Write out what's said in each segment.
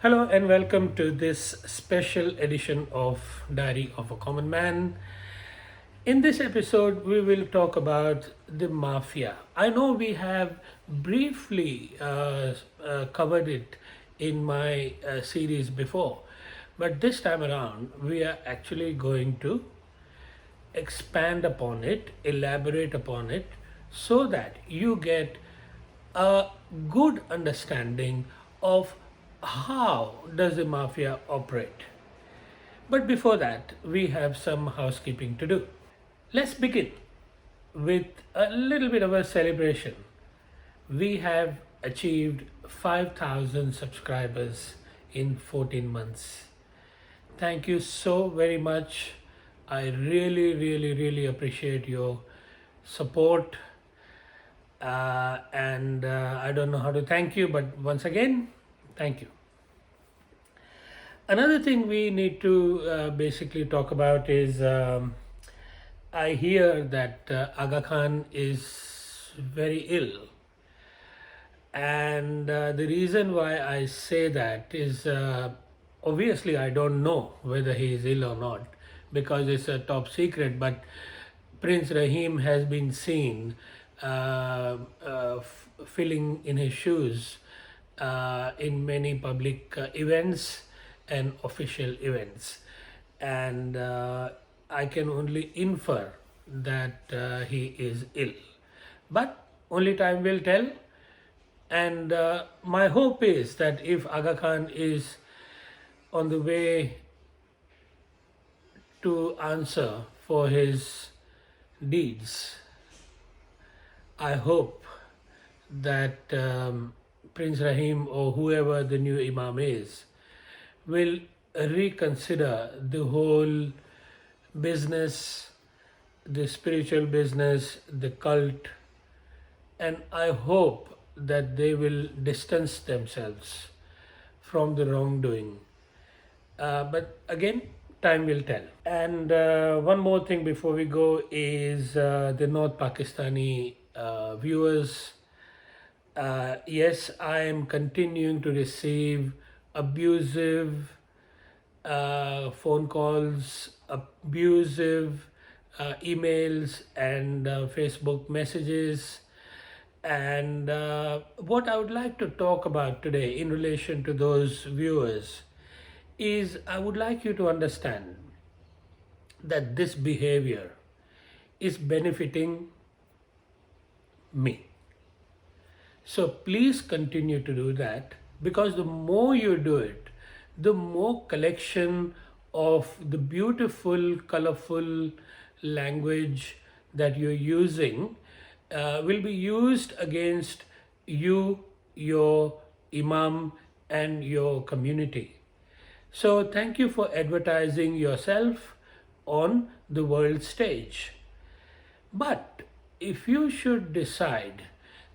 Hello and welcome to this special edition of Diary of a Common Man. In this episode, we will talk about the mafia. I know we have briefly covered it in my series before, but this time around, we are actually going to expand upon it, elaborate upon it, so that you get a good understanding of how does the mafia operate. But before that, we have some housekeeping to do. Let's begin with a little bit of a celebration. We have achieved 5,000 subscribers in 14 months. Thank you so very much. I really appreciate your support. And I don't know how to thank you, but once again, thank you. Another thing we need to basically talk about is I hear that Aga Khan is very ill. And the reason why I say that is obviously I don't know whether he is ill or not because it's a top secret, but Prince Rahim has been seen filling in his shoes in many public events and official events. And I can only infer that he is ill. But only time will tell. And my hope is that if Aga Khan is on the way to answer for his deeds, I hope that Prince Rahim or whoever the new Imam is will reconsider the whole business, the spiritual business, the cult, and I hope that they will distance themselves from the wrongdoing. But again, time will tell. And one more thing before we go is the North Pakistani viewers. Yes, I am continuing to receive abusive phone calls, abusive emails, and Facebook messages. And what I would like to talk about today in relation to those viewers is I would like you to understand that this behavior is benefiting me. So please continue to do that, because the more you do it, the more collection of the beautiful, colorful language that you're using will be used against you, your imam, and your community. So thank you for advertising yourself on the world stage. But if you should decide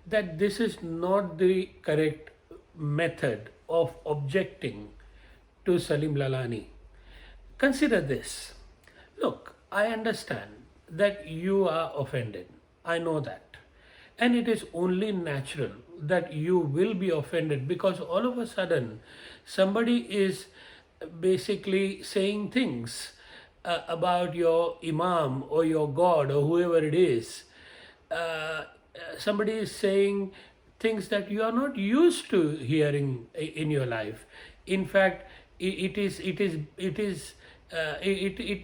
that this is not the correct method of objecting to Salim Lalani, consider this. Look, I understand that you are offended. I know that. And it is only natural that you will be offended, because all of a sudden somebody is basically saying things about your imam or your God or whoever it is. Somebody is saying things that you are not used to hearing in your life. In fact, it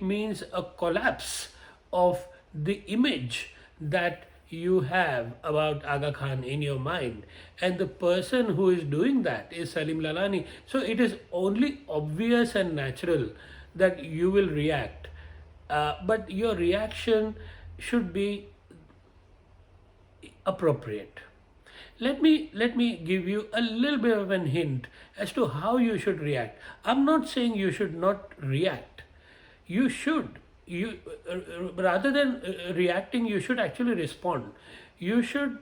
means a collapse of the image that you have about Aga Khan in your mind, and the person who is doing that is Salim Lalani. So it is only obvious and natural that you will react, but your reaction should be appropriate. Let me give you a little bit of an hint as to how you should react. I'm not saying you should not react. You should. You rather than reacting, you should actually respond. You should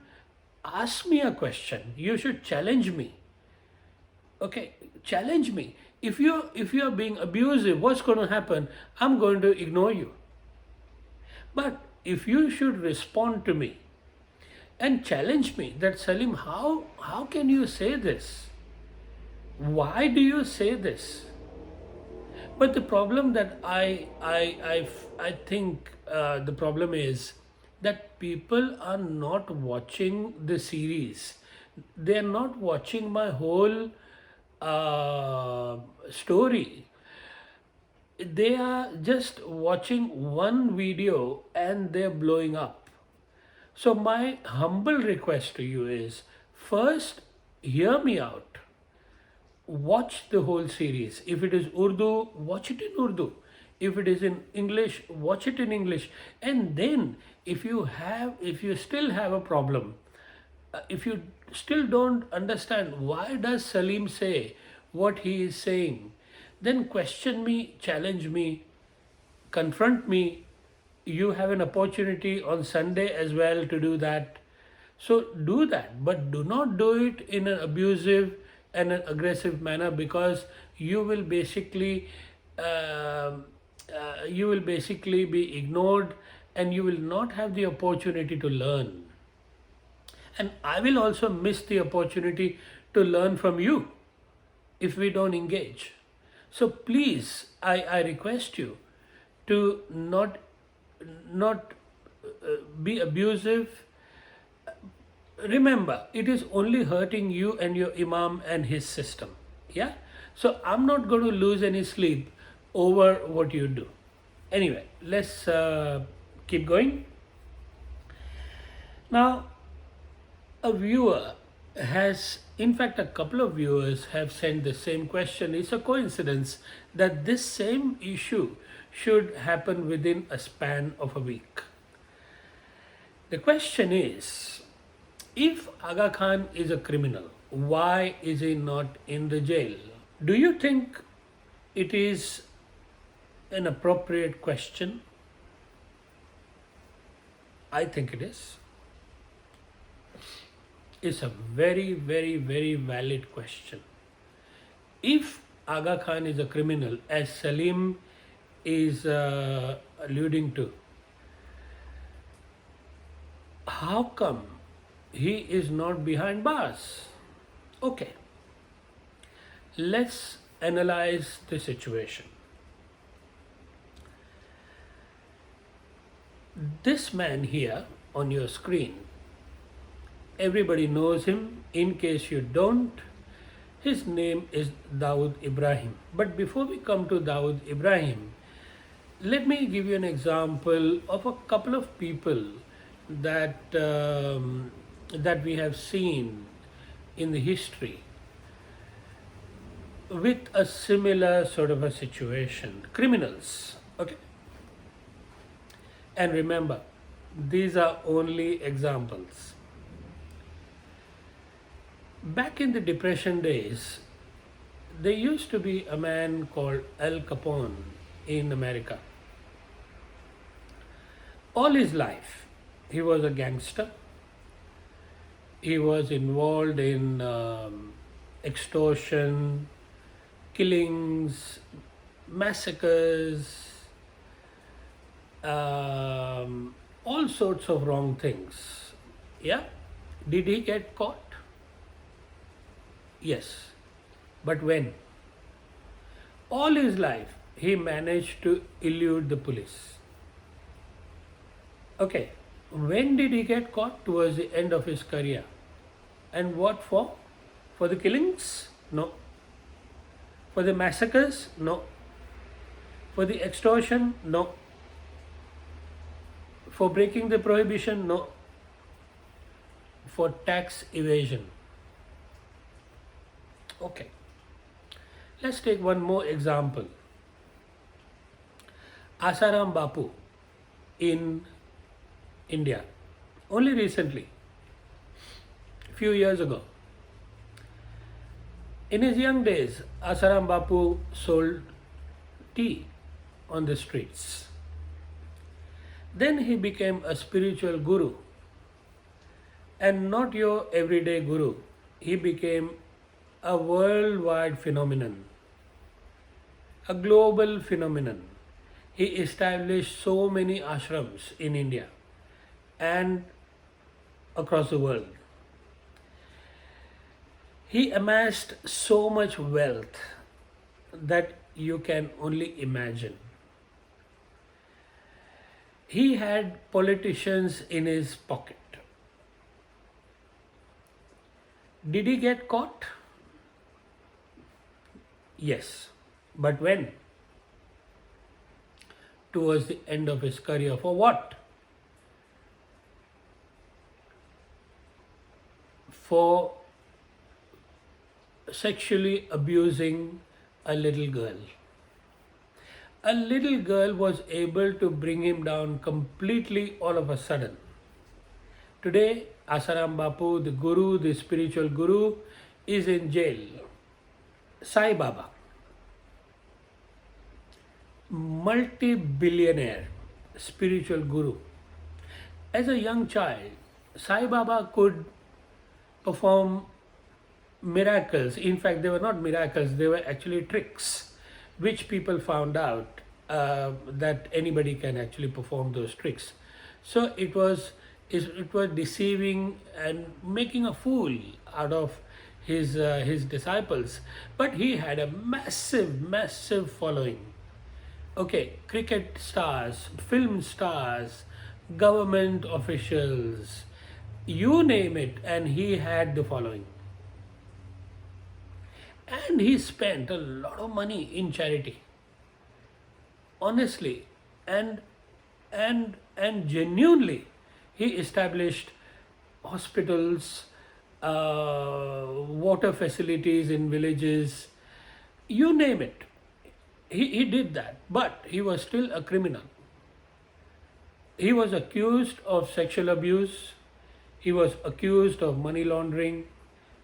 ask me a question. You should challenge me. Okay, challenge me. If you're being abusive, what's going to happen? I'm going to ignore you. But if you should respond to me and challenge me that, Salim, how can you say this? Why do you say this? But the problem that I think the problem is that people are not watching the series. They are not watching my whole story. They are just watching one video and they're blowing up. So my humble request to you is, first hear me out. Watch the whole series. If it is Urdu, watch it in Urdu. If it is in English, watch it in English. And then if you still have a problem, if you still don't understand why does Salim say what he is saying, then question me, challenge me, confront me. You have an opportunity on Sunday as well to do that. So do that, but do not do it in an abusive and an aggressive manner, because you will basically be ignored and you will not have the opportunity to learn. And I will also miss the opportunity to learn from you if we don't engage. So please, I request you to not be abusive. Remember, it is only hurting you and your imam and his system. Yeah? So I'm not going to lose any sleep over what you do. Anyway, let's keep going. Now, a viewer has, in fact, a couple of viewers have sent the same question. It's a coincidence that this same issue should happen within a span of a week. The question is, if Aga Khan is a criminal, why is he not in the jail? Do you think it is an appropriate question? I think it is. It's a very, very, very valid question. If Aga Khan is a criminal, as Salim is alluding to, how come he is not behind bars? Okay, let's analyze the situation. This man here on your screen, everybody knows him. In case you don't, his name is Dawood Ibrahim. But before we come to Dawood Ibrahim, let me give you an example of a couple of people that that we have seen in the history with a similar sort of a situation. Criminals, okay? And remember, these are only examples. Back in the Depression days, there used to be a man called Al Capone in America. All his life, he was a gangster. He was involved in extortion, killings, massacres, all sorts of wrong things. Yeah? Did he get caught? Yes. But when? All his life, he managed to elude the police. Okay. When did he get caught? Towards the end of his career. And what for? For the killings? No. For the massacres? No. For the extortion? No. For breaking the prohibition? No. For tax evasion. Okay. Let's take one more example. Asaram Bapu in India, only recently, a few years ago. In his young days, Asaram Bapu sold tea on the streets. Then he became a spiritual guru, and not your everyday guru. He became a worldwide phenomenon, a global phenomenon. He established so many ashrams in India and across the world. He amassed so much wealth that you can only imagine. He had politicians in his pocket. Did he get caught? Yes. But when? Towards the end of his career. For what? For sexually abusing a little girl. A little girl was able to bring him down completely all of a sudden. Today, Asaram Bapu, the guru, the spiritual guru, is in jail. Sai Baba, multi-billionaire spiritual guru. As a young child, Sai Baba could perform miracles. In fact, they were not miracles, they were actually tricks, which people found out that anybody can actually perform those tricks. So it was deceiving and making a fool out of his disciples. But he had a massive following. Okay, cricket stars, film stars, government officials, you name it, and he had the following. And he spent a lot of money in charity. Honestly and genuinely, he established hospitals, water facilities in villages, you name it. He did that, but he was still a criminal. He was accused of sexual abuse, he was accused of money laundering,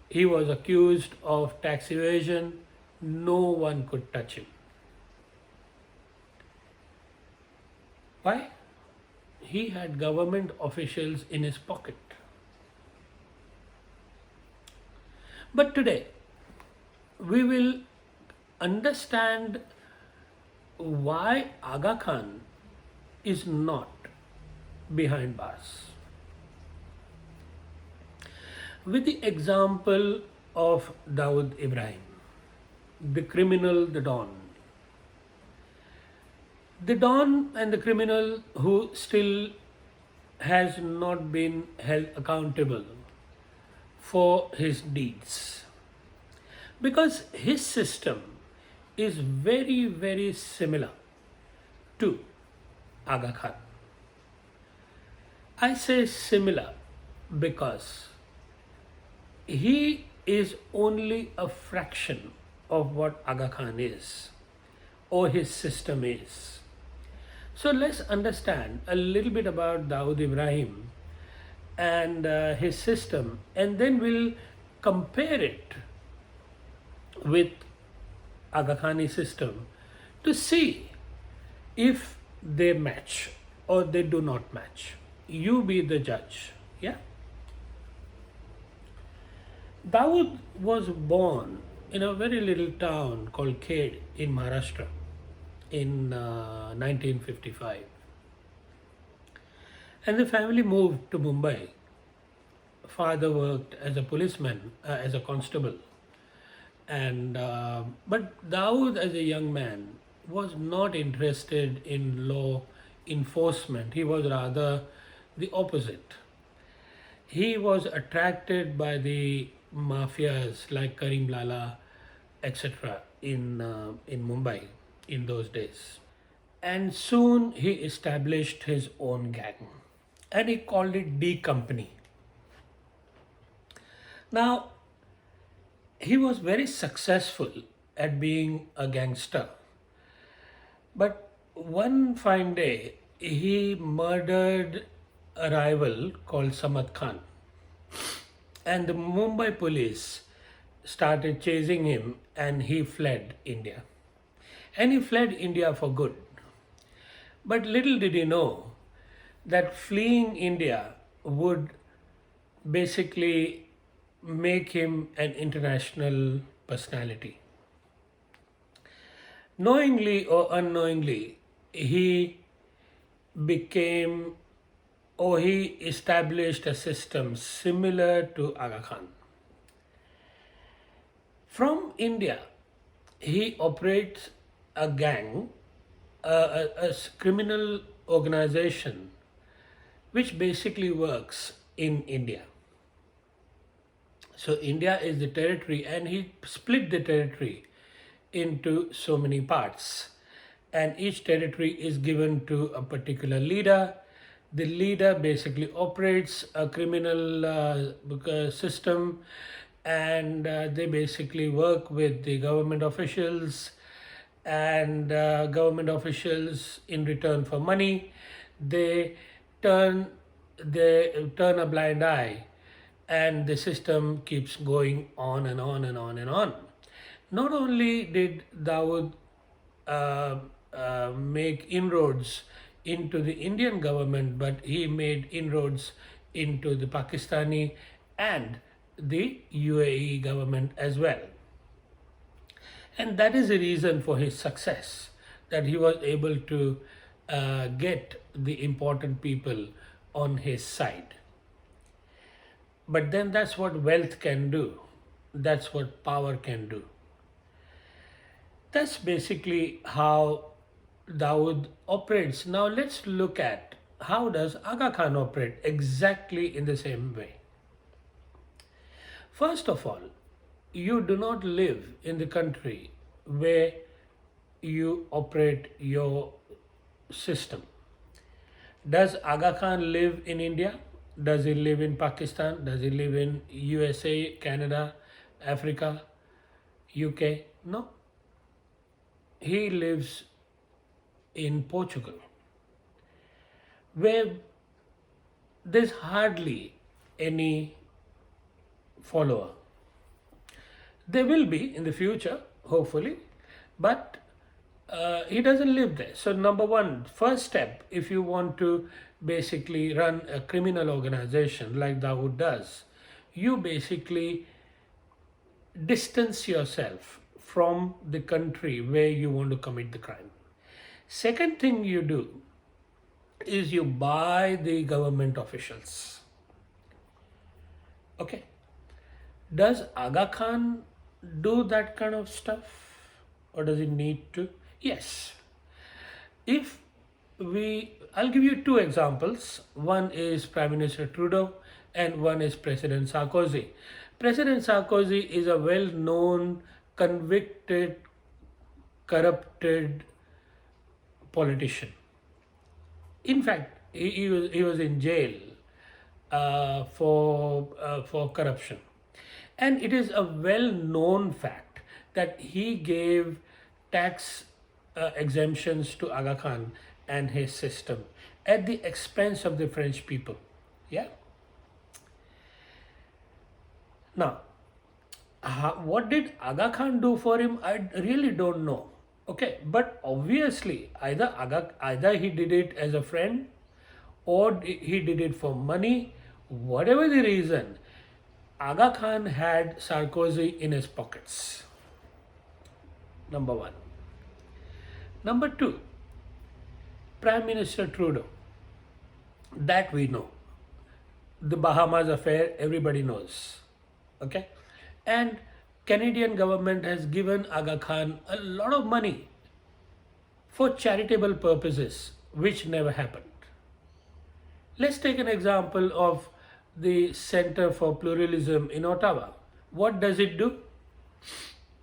he was accused of tax evasion. No one could touch him. Why? He had government officials in his pocket. But today, we will understand why Aga Khan is not behind bars. With the example of Dawood Ibrahim, the criminal, the Don. The Don and the criminal who still has not been held accountable for his deeds. Because his system is very similar to Aga Khan. I say similar because he is only a fraction of what Aga Khan is or his system is. So let's understand a little bit about Dawood Ibrahim and his system, and then we'll compare it with Aga Khani system to see if they match or they do not match. You be the judge. Yeah. Dawood was born in a very little town called Khed in Maharashtra in 1955. And the family moved to Mumbai. Father worked as a policeman, as a constable. And but Dawood, as a young man, was not interested in law enforcement. He was rather the opposite. He was attracted by the mafias like Karim Lala, etc. in Mumbai in those days. And soon he established his own gang, and he called it D Company. Now, he was very successful at being a gangster. But one fine day, he murdered a rival called Samad Khan. And the Mumbai police started chasing him, and he fled India. And he fled India for good. But little did he know that fleeing India would basically make him an international personality. Knowingly or unknowingly, he became or he established a system similar to Aga Khan. From India, he operates a gang, a criminal organization which basically works in India. So India is the territory, and he split the territory into so many parts. And each territory is given to a particular leader. The leader basically operates a criminal system, and they basically work with the government officials, and government officials, in return for money, they turn they turn a blind eye, and the system keeps going on and on and on and on. Not only did Dawood uh, make inroads into the Indian government, but he made inroads into the Pakistani and the UAE government as well. And that is the reason for his success, that he was able to get the important people on his side. But then that's what wealth can do. That's what power can do. That's basically how Dawood operates. Now let's look at how does Aga Khan operate exactly in the same way. First of all, you do not live in the country where you operate your system. Does Aga Khan live in India? Does he live in Pakistan? Does he live in USA, Canada, Africa, UK? No. He lives in Portugal, where there's hardly any follower. There will be in the future, hopefully, but he doesn't live there. So number one, first step, if you want to basically run a criminal organization like Dawood does, you basically distance yourself from the country where you want to commit the crime. Second thing you do is you buy the government officials. Okay. Does Aga Khan do that kind of stuff, or does he need to? Yes. I'll give you two examples. One is Prime Minister Trudeau and one is President Sarkozy. President Sarkozy is a well-known, convicted, corrupted politician. In fact, he was in jail for corruption. And it is a well-known fact that he gave tax exemptions to Aga Khan and his system at the expense of the French people. Yeah. Now, what did Aga Khan do for him? I really don't know. Okay, but obviously either he did it as a friend, or he did it for money. Whatever the reason, Aga Khan had Sarkozy in his pockets. Number one. Number two, Prime Minister Trudeau. That we know. The Bahamas affair, everybody knows. Okay? And Canadian government has given Aga Khan a lot of money for charitable purposes, which never happened. Let's take an example of the Center for Pluralism in Ottawa. What does it do?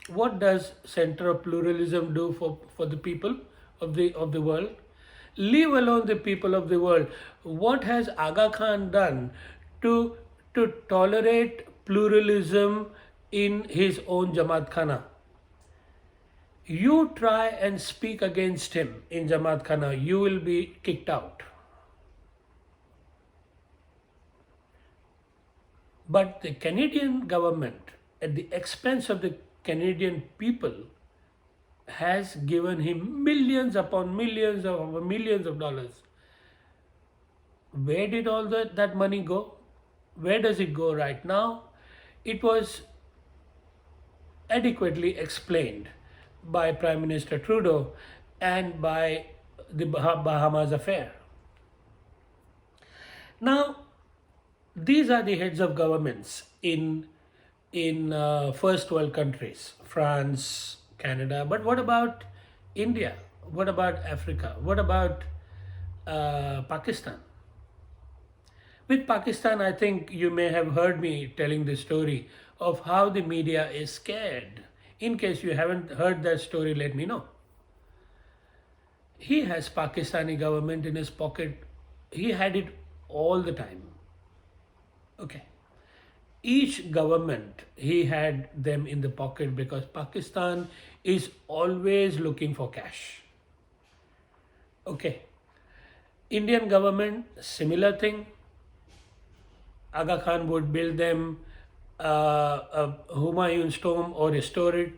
What does Center of Pluralism do for the people of the world? Leave alone the people of the world. What has Aga Khan done to tolerate pluralism in his own Jamaat Khana? You try and speak against him in Jamaat Khana, you will be kicked out. But the Canadian government, at the expense of the Canadian people, has given him millions upon millions of dollars. Where did all that money go? Where does it go right now? It was adequately explained by Prime Minister Trudeau and by the Bahamas affair. Now, these are the heads of governments in in first world countries, France, Canada. But what about India? What about Africa? What about Pakistan? With Pakistan, I think you may have heard me telling the story of how the media is scared. In case you haven't heard that story, let me know. He has Pakistani government in his pocket. He had it all the time. Okay. Each government, he had them in the pocket because Pakistan is always looking for cash. Okay. Indian government, similar thing. Aga Khan would build them a Humayun's tomb or restore it,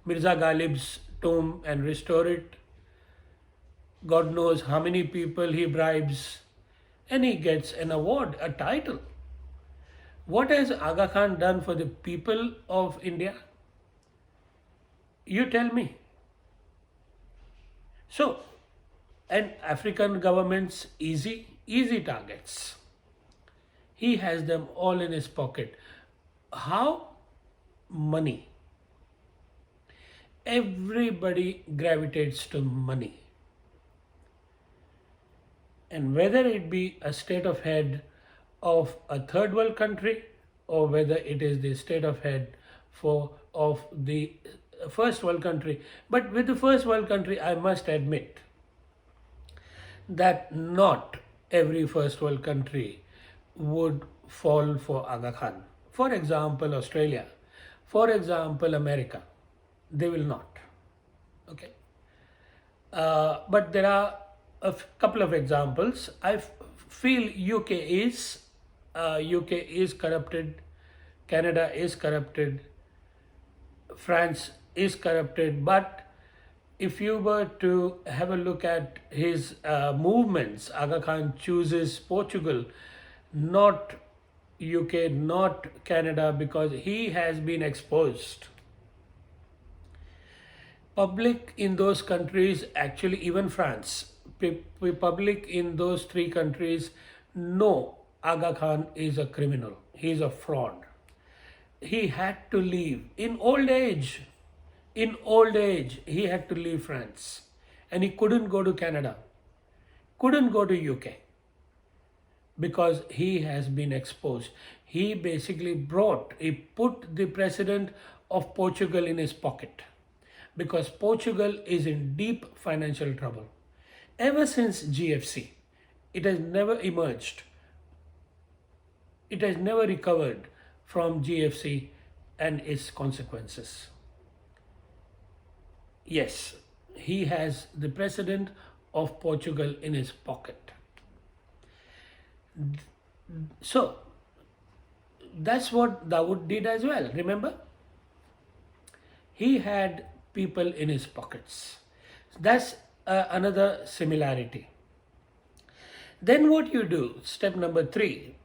Mirza Ghalib's tomb and restore it. God knows how many people he bribes, and he gets an award, a title. What has Aga Khan done for the people of India? You tell me. So, and African governments, easy targets. He has them all in his pocket. How? Money. Everybody gravitates to money. And whether it be a state of head of a third world country or whether it is the state of head of the first world country. But with the first world country, I must admit that not every first world country would fall for Aga Khan. For example, Australia. For example, America. They will not. Okay. But there are a couple of examples. I feel UK is corrupted, Canada is corrupted, France is corrupted. But if you were to have a look at his movements, Aga Khan chooses Portugal, not UK, not Canada, because he has been exposed. Public in those countries, actually even France, public in those three countries know Aga Khan is a criminal. He is a fraud. He had to leave in old age. In old age, he had to leave France. And he couldn't go to Canada, couldn't go to UK because he has been exposed. He basically put the president of Portugal in his pocket because Portugal is in deep financial trouble. Ever since GFC, it has never emerged. It has never recovered from GFC and its consequences. Yes, he has the president of Portugal in his pocket. So, that's what Dawood did as well, remember? He had people in his pockets. That's another similarity. Then what you do, step number 3,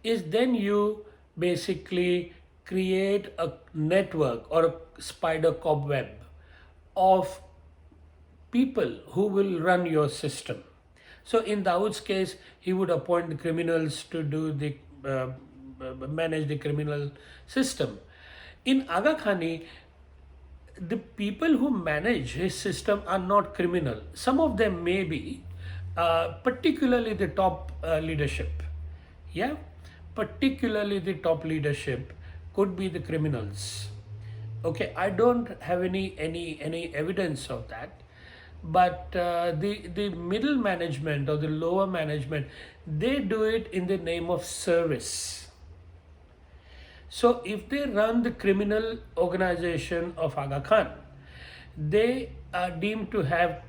is then you basically create a network or a spider cobweb of people who will run your system. So in Dawood's case, he would appoint the criminals to do the manage the criminal system. In Aga Khani, the people who manage his system are not criminal. Some of them may be, particularly the top leadership. Yeah, particularly the top leadership could be the criminals. Okay, I don't have any evidence of that, but the middle management or the lower management, they do it in the name of service. So if they run the criminal organization of Aga Khan, they are deemed to have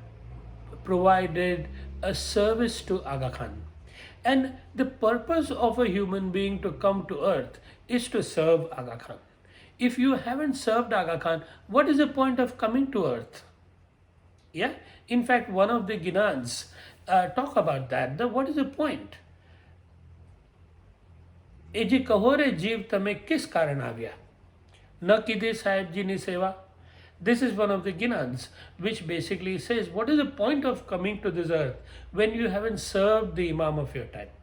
provided a service to Aga Khan. And the purpose of a human being to come to earth is to serve Aga Khan. If you haven't served Aga Khan, what is the point of coming to earth? Yeah, in fact, one of the Ginans talk about that. What is the point? એ જે કહો રે જીવ તમે kiss કારણ આવ્યા ન કીધી સાહેબજીની સેવા. This is one of the Ginans which basically says, what is the point of coming to this earth when you haven't served the Imam of your time?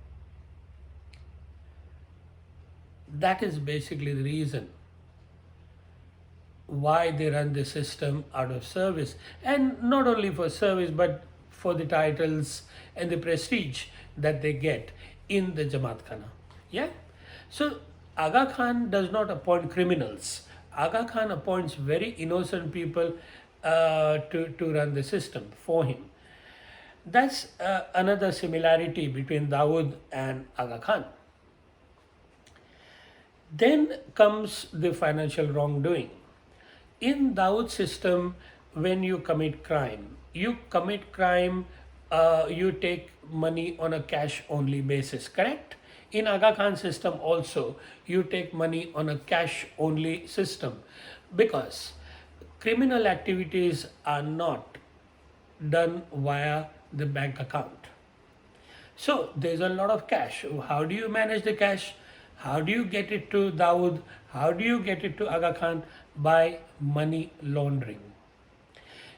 That is basically the reason. why they run the system out of service, and not only for service but for the titles and the prestige that they get in the Jamaat Khana. Yeah. So Aga Khan does not appoint criminals. Aga Khan appoints very innocent people to run the system for him. That's another similarity between Dawood and Aga Khan. Then comes the financial wrongdoing. In Dawood's system, when you commit crime, you take money on a cash only basis, correct? In Aga Khan's system also, you take money on a cash only system, because criminal activities are not done via the bank account. So there's a lot of cash. How do you manage the cash? How do you get it to Dawood? How do you get it to Aga Khan? By money laundering.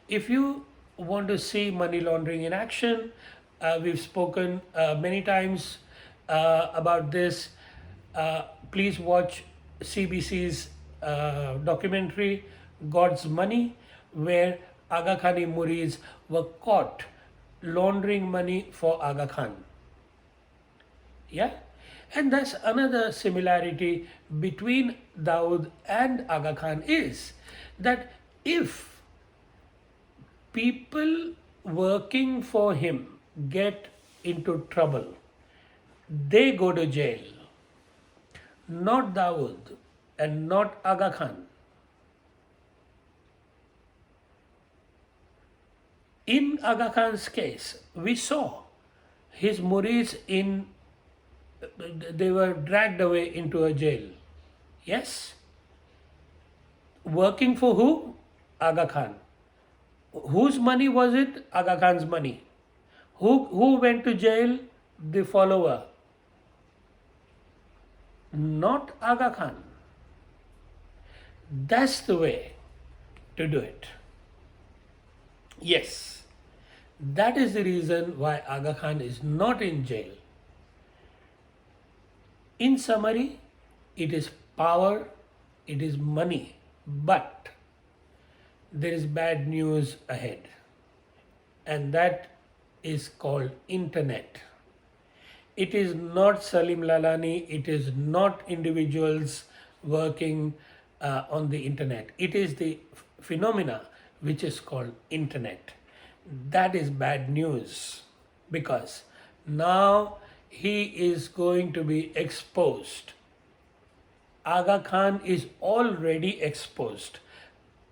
If you want to see money laundering in action, we've spoken many times about this. Please watch CBC's documentary God's Money, where Aga Khani Murids were caught laundering money for Aga Khan. Yeah. And that's another similarity between Dawood and Aga Khan, is that if people working for him get into trouble, they go to jail. Not Dawood and not Aga Khan. In Aga Khan's case, we saw his murids they were dragged away into a jail. Yes? Working for who? Aga Khan. Whose money was it? Aga Khan's money. Who went to jail? The follower. Not Aga Khan. That's the way to do it. Yes. That is the reason why Aga Khan is not in jail. In summary, it is power, it is money, but there is bad news ahead, and that is called internet. It is not Salim Lalani, it is not individuals working on the internet. It is the phenomena which is called internet. That is bad news, because now he is going to be exposed. Aga Khan is already exposed.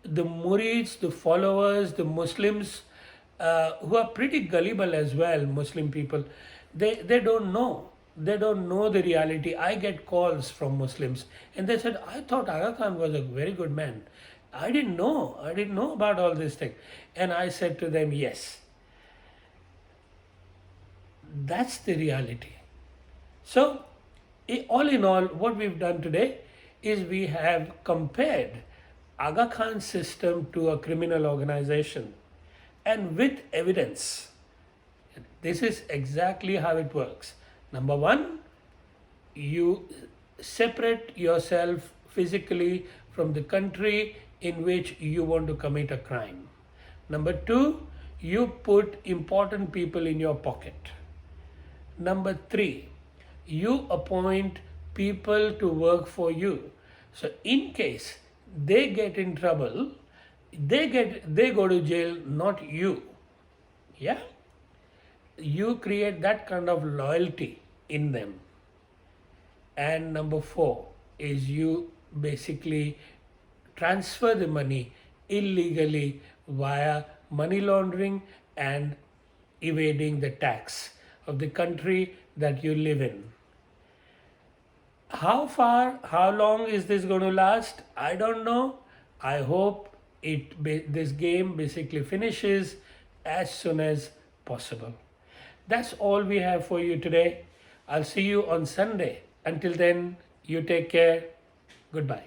The murids, the followers, the Muslims, who are pretty gullible as well, Muslim people, they don't know. They don't know the reality. I get calls from Muslims and they said, I thought Aga Khan was a very good man. I didn't know about all this thing. And I said to them, yes. That's the reality. So, all in all, what we've done today is we have compared Aga Khan's system to a criminal organization, and with evidence. This is exactly how it works. Number one, you separate yourself physically from the country in which you want to commit a crime. Number two, you put important people in your pocket. Number three, you appoint people to work for you. So in case they get in trouble, they go to jail, not you. Yeah? You create that kind of loyalty in them. And number four is you basically transfer the money illegally via money laundering and evading the tax of the country that you live in. How long is this going to last? I don't know. I hope this game basically finishes as soon as possible. That's all we have for you today. I'll see you on Sunday. Until then, you take care. Goodbye.